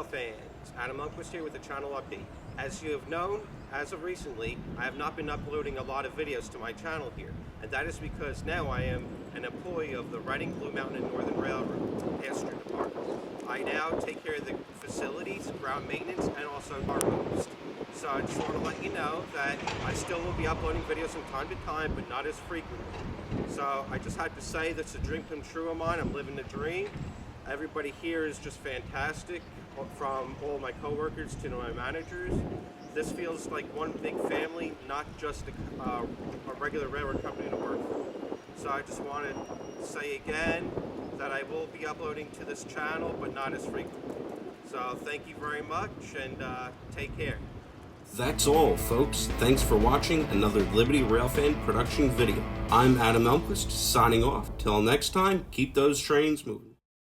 Railfans, Adam Elmquist here with the channel update. As you have known, as of recently, I have not been uploading a lot of videos to my channel here, and that is because now I am an employee of the Reading, Blue Mountain, and Northern Railroad passenger department. I now take care of the facilities, ground maintenance, and also carhost. So I just want to let you know that I still will be uploading videos from time to time, but not as frequently. So I just had to say that's a dream come true of mine. I'm living the dream. Everybody here is just fantastic, from all my coworkers to my managers. This feels like one big family, not just a regular railroad company to work for. So I just wanted to say again that I will be uploading to this channel, but not as frequently. So thank you very much, and take care. That's all, folks. Thanks for watching another Liberty Railfan production video. I'm Adam Elmquist, signing off. Till next time, keep those trains moving.